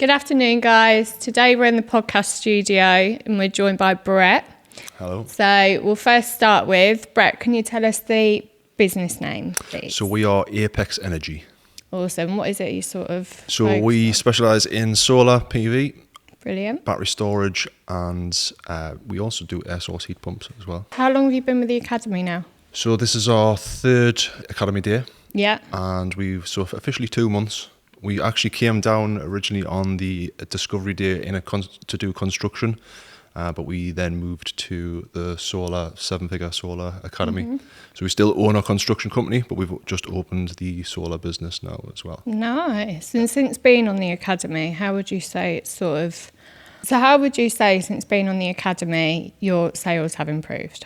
Good afternoon, guys. Today we're in the podcast studio and we're joined by Brett. Hello. So we'll first start with, Brett, can you tell us the business name, please? So we are Apex Energy. Awesome. What is it you sort of So we specialise in solar PV, Brilliant. battery storage, and we also do air source heat pumps as well. How long have you been with the academy now? So this is our third academy day, Yeah. and we've officially 2 months. We actually came down originally on the discovery day to do construction, but we then moved to the seven-figure solar academy. Mm-hmm. So we still own our construction company, but we've just opened the solar business now as well. Nice. And since being on the academy, how would you say since being on the academy, your sales have improved?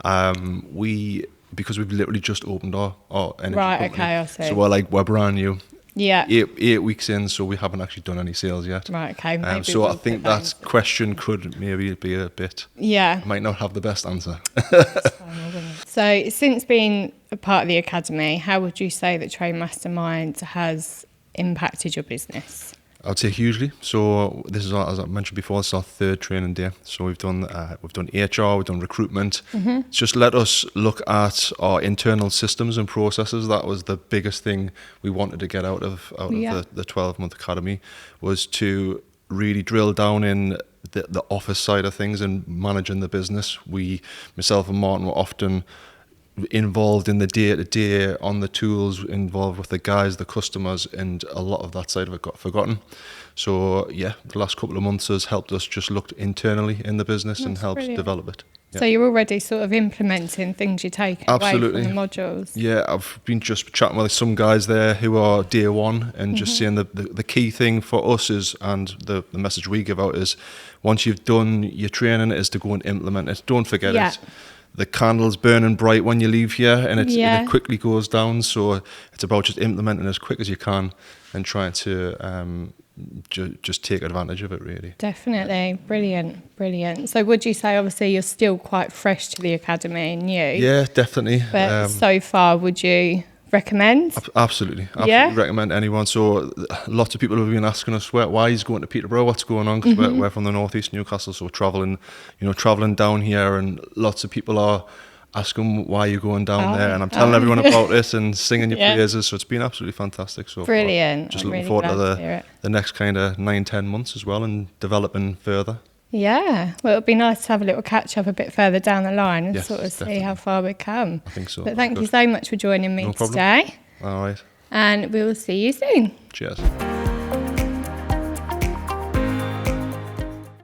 Because we've literally just opened our energy Right, company. okay, I see. So we're brand new. Yeah. 8 weeks in, so we haven't actually done any sales yet. Right, okay. Maybe So we'll I think put that question could maybe be a bit... Yeah. Might not have the best answer. So since being a part of the academy, how would you say that Train Mastermind has impacted your business? I would say hugely. So this is, as I mentioned before, this is our third training day. So we've done HR, we've done recruitment. Mm-hmm. It's just let us look at our internal systems and processes. That was the biggest thing we wanted to get out of the 12-month academy, was to really drill down in the office side of things and managing the business. Myself and Martin were often involved in the day-to-day on the tools, involved with the guys, the customers, and a lot of that side of it got forgotten. So yeah, the last couple of months has helped us just look internally in the business and helped develop it. Yeah. So you're already sort of implementing things you take away from the modules. Yeah, I've been just chatting with some guys there who are day one and just saying the key thing for us is, and the message we give out is, once you've done your training, is to go and implement it. Don't forget it. The candle's burning bright when you leave here, and it quickly goes down. So it's about just implementing as quick as you can and trying to just take advantage of it, really. Definitely. Brilliant. So would you say, obviously, you're still quite fresh to the academy and new? Yeah, definitely. But so far, would you recommend? Absolutely recommend anyone. So lots of people have been asking us why he's going to Peterborough, what's going on, because we're from the northeast Newcastle, so traveling down here, and lots of people are asking why you're going down there, and I'm telling everyone about it and singing your praises. So it's been absolutely fantastic so Brilliant. far. Just looking forward to the next kind of 9-10 months as well, and developing further. Yeah, well, it'd be nice to have a little catch up a bit further down the line and sort of definitely see how far we've come. I think so. But thank you so much for joining me today. All right. And we will see you soon. Cheers.